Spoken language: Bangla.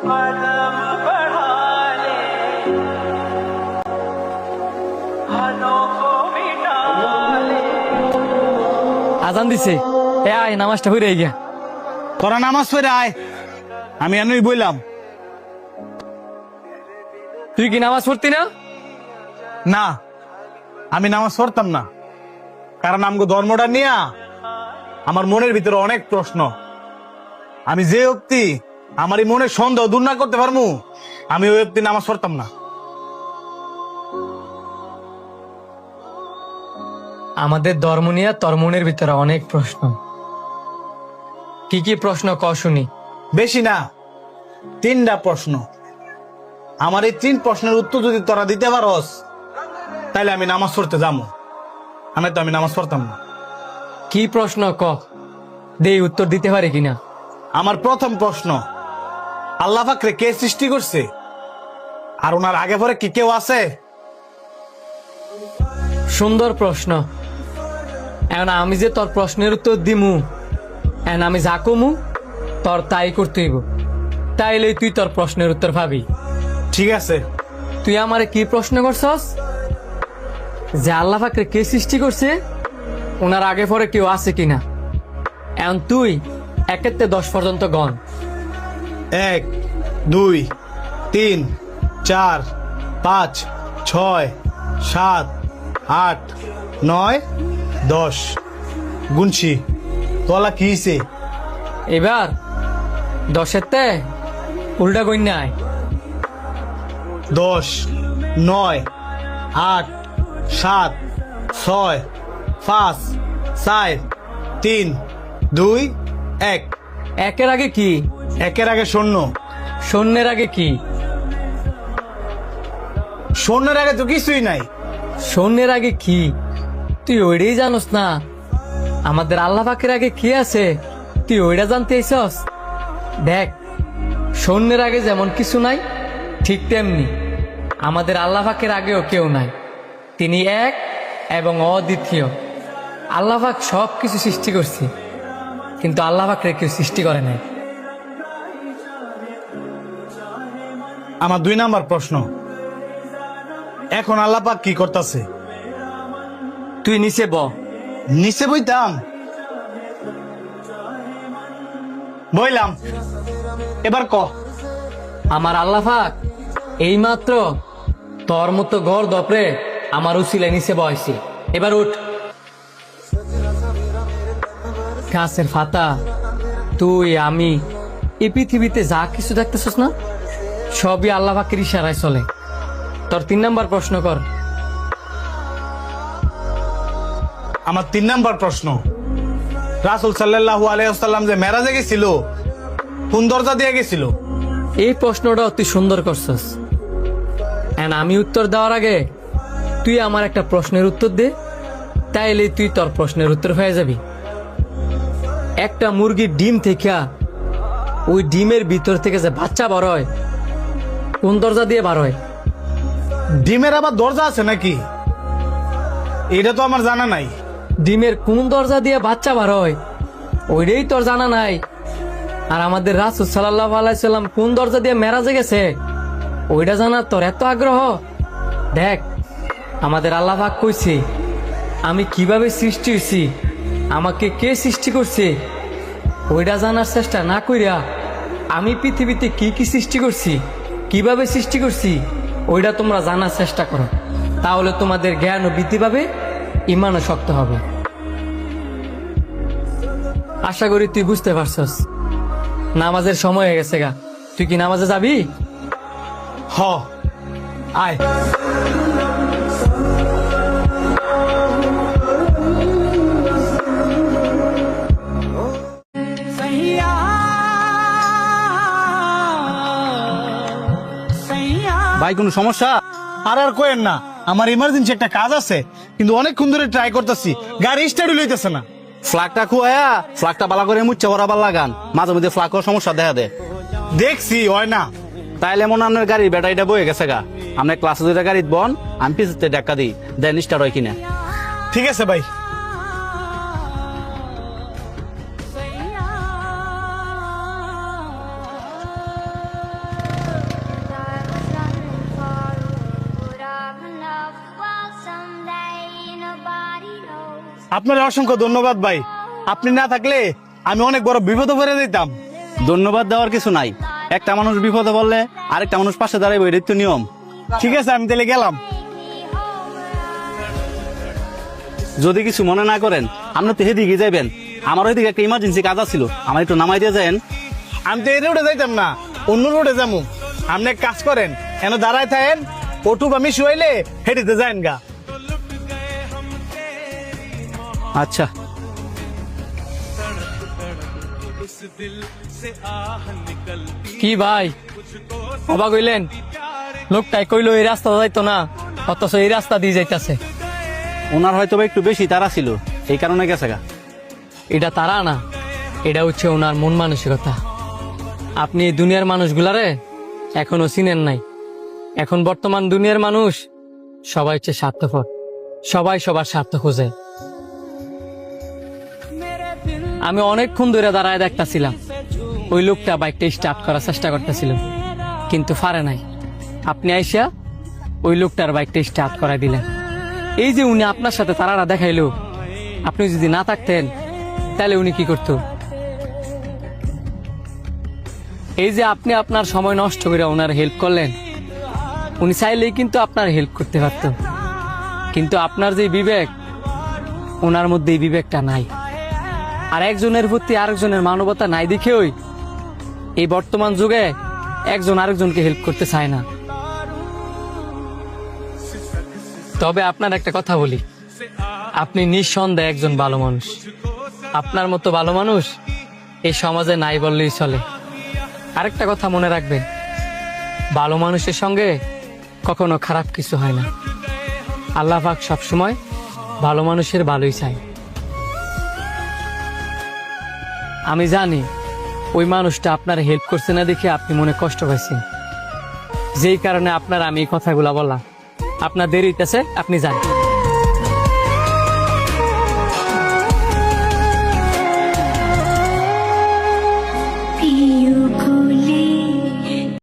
कदम बढ़ा ले हाथों को मिटा ले। আজান দিছে, এ আয় নামাজটা হয়ে গিয়া। তোরা নামাজ পড়ে আয়, আমি এনই বললাম। তুই কি নামাজ পড়তি না? না, আমি নামাজ পড়তাম না, কারণ আমগো ধর্মটা নিয়ে আমার মনের ভিতরে অনেক প্রশ্ন। আমি যে অব্দি আমার এই মনের সন্দেহ দূর না করতে পারবো, আমি ওই অব্দি নামাজ পড়তাম না। আমাদের ধর্ম নিয়ে তোর মনের ভিতরে অনেক প্রশ্ন। কি কি প্রশ্ন ক শুনি। বেশি না, 3টা প্রশ্ন। আমার এই 3 প্রশ্নের উত্তর যদি তোরা দিতে পারস, তাহলে আমি নামাজ পড়তে যাবো, আমি তো আমি নামাজ পড়তাম না। কি প্রশ্ন ক, দেই উত্তর দিতে পারে কিনা। আমার প্রথম প্রশ্ন, আল্লাহ পাকরে কে সৃষ্টি করছে, আর ওনার আগে পরে কি কেউ আছে? সুন্দর প্রশ্ন। এখন আমি যে তোর প্রশ্নের উত্তর দিমু, এখন আমি যা কমু তোর তাই করতে হইব, তাইলে তুই তোর প্রশ্নের উত্তর পাবি। ঠিক আছে। তুই আমারে কি প্রশ্ন করছস, যে আল্লাহ পাকরে কে সৃষ্টি করছে, ওনার আগে পরে কেউ আছে কিনা। এখন তুই 1 থেকে 10 পর্যন্ত গণ। 1 2 3 4 5 6 7 8 9 10 গুনছি। তোলা কি হইছে? এবার 10-তে উল্টা গণ নাই। 10 9 8 7 6 5 4 3 2 1। একের আগে কি? একের আগে শূন্য। শূন্যের আগে কি? শূন্যের আগে তো কিছুই নাই। শূন্যের আগে কি তুই ওইটাই জানোস না? আমাদের আল্লাহ পাকের আগে কি আছে তুই ওইটা জানতে আইছস? দেখ, শূন্যের আগে যেমন কিছু নাই, ঠিক তেমনি আমাদের আল্লাহ পাকের আগেও কেউ নাই। তিনি এক এবং অদ্বিতীয়। আল্লাহ পাক সব কিছু সৃষ্টি করছে, কিন্তু আল্লাহ পাকরে কেউ সৃষ্টি করে নাই। আমার 2 নাম্বার প্রশ্ন, এখন আল্লাহ পাক কি করতেছে? তুই নিচে ব। নিচে বইতাম, বইলাম। এবার ক। আমার আল্লাহ পাক এইমাত্র তোর মতো ঘর দপরে আমার উসিলায় নিচে বয়সে। এবার উঠ। গাছের ফাতা, তুই, আমি, এই পৃথিবীতে যা কিছু দেখতেছস না, সবই আল্লাহ পাকের ইশারায় চলে। তোর 3 নাম্বার প্রশ্ন কর। আমার 3 নাম্বার প্রশ্ন, রাসূল সাল্লাল্লাহু আলাইহি ওয়াসাল্লাম যে মেরাজে গেছিল, কোন দরজা দিয়ে গেছিল? এই প্রশ্নটা তুই সুন্দর করছস। এন্ড আমি উত্তর দেওয়ার আগে তুই আমার একটা প্রশ্নের উত্তর দে, তাইলে তুই তোর প্রশ্নের উত্তর হয়ে যাবি। একটা মুরগির ডিম থেকে, ওই ডিমের ভিতর থেকে যে বাচ্চা বার হয়, কোন দরজা দিয়ে বার হয়? ডিমের আবার দরজা আছে নাকি? এটা তো আমার জানা নাই। ডিমের কোন দরজা দিয়ে বাচ্চা বার হয় ওইটাই তোর জানা নাই। আর আমাদের রাসূল সাল্লাল্লাহু আলাইহি সাল্লাম কোন দরজা দিয়ে মেরাজে গেছে ওইটা জানার তোর এত আগ্রহ। দেখ, আমাদের আল্লাহ পাক কইছে আমি কিভাবে সৃষ্টি হয়েছি, আমাকে কে সৃষ্টি করছে, ওইটা জানার চেষ্টা না কইরা আমি পৃথিবীতে কি কি সৃষ্টি করছি, কিভাবে সৃষ্টি করছি, ওইটা তোমরা জানার চেষ্টা করো। তাহলে তোমাদের জ্ঞানও বৃদ্ধি পাবে, ইমানও শক্ত হবে। আশা করি তুই বুঝতে পারছস। নামাজের সময় হয়ে গেছে গা, তুই কি নামাজে যাবি? হ, আয়। ভাই, কোনো সমস্যা? আর কোয়েন না, আমার ইমার্জেন্সি একটা কাজ আছে, কিন্তু অনেকক্ষণ ধরে ট্রাই করতেছি, গাড়ি স্টার্ট লইতেছে না। ফ্লাগটা খুয়া, ফ্লাগটা বালা করে মুচ্ছে বরাবর লাগান, মাঝে মধ্যে ফ্লাগ সমস্যা দেখা দেয়। দেখছি হয় না। তাইলে মনে আপনার গাড়ির ব্যাটারিটা বয়ে গেছে গা। আপনার ক্লাসে দুইটা গাড়ি বন, আমি পিছিয়ে ডাক্কা দিই, দেন স্টার্ট হয় কিনা। ঠিক আছে ভাই। আপনার অসংখ্য ধন্যবাদ ভাই। আপনি না থাকলে আমি অনেক বড় বিপদে পড়ে যেতাম। ধন্যবাদ দেওয়ার কিছু নাই, একটা মানুষ বিপদে পড়লে আরেকটা মানুষ পাশে দাঁড়াইবে, এটাই তো নিয়ম। ঠিক আছে, আমি তাহলে গেলাম। যদি কিছু মনে না করেন, আপনি তো হেদিকে যাইবেন, আমার ওইদিকে একটা ইমার্জেন্সি কাজ ছিল, আমার একটু নামাই দিয়ে যান। আমি তো এই রোডে যাইতাম না, অন্য রোডে যাবো। আপনি এক কাজ করেন, এনে দাঁড়ায় থাকেন, ওটুক আমি শুয়াইলে হেঁটেতে যাইন গা। আচ্ছা। কি ভাই অবাক হইলেন? লোকটাই কইলো এই রাস্তা যাইতো না, অথচ এই রাস্তা দিয়ে যাইতাছে। ওনার হয়তো বা একটু বেশি তাড়া ছিল, এই কারণে গেছে গা। এটা তারা না, এটা হচ্ছে ওনার মন মানসিকতা। আপনি এই দুনিয়ার মানুষগুলারে এখনো চিনেন নাই। এখন বর্তমান দুনিয়ার মানুষ সবাই হচ্ছে স্বার্থপর, সবাই সবার স্বার্থ খোঁজে। আমি অনেকক্ষণ ধরে দাঁড়ায় দেখতাছিলাম, ওই লোকটা বাইকটা স্টার্ট করার চেষ্টা করতেছিল, কিন্তু পারে নাই। আপনি আইসা ওই লোকটার বাইকটা স্টার্ট করাই দিলেন। এই যে উনি আপনার সাথে তারারা দেখাইলো, আপনি যদি না থাকতেন তাহলে উনি কি করতো? এই যে আপনি আপনার সময় নষ্ট করে ওনার হেল্প করলেন, উনি চাইলেই কিন্তু আপনার হেল্প করতে পারত, কিন্তু আপনার যে বিবেক, ওনার মধ্যে এই বিবেকটা নাই। আর একজনের প্রতি আরেকজনের মানবতা নাই দেখেই এই বর্তমান যুগে একজন আরেকজনকে হেল্প করতে চায় না। তবে আপনার একটা কথা বলি, আপনি নিঃসন্দেহে একজন ভালো মানুষ। আপনার মতো ভালো মানুষ এই সমাজে নাই বললেই চলে। আরেকটা কথা মনে রাখবেন, ভালো মানুষের সঙ্গে কখনো খারাপ কিছু হয় না। আল্লাহ পাক সবসময় ভালো মানুষের ভালোই চায়। আমি জানি ওই মানুষটা আপনার হেল্প করছে না দেখে আপনি মনে কষ্ট পাইছেন, যেই কারণে আপনার আমি এই কথাগুলা বললাম। আপনার দেরি হইতেছে, আপনি যান।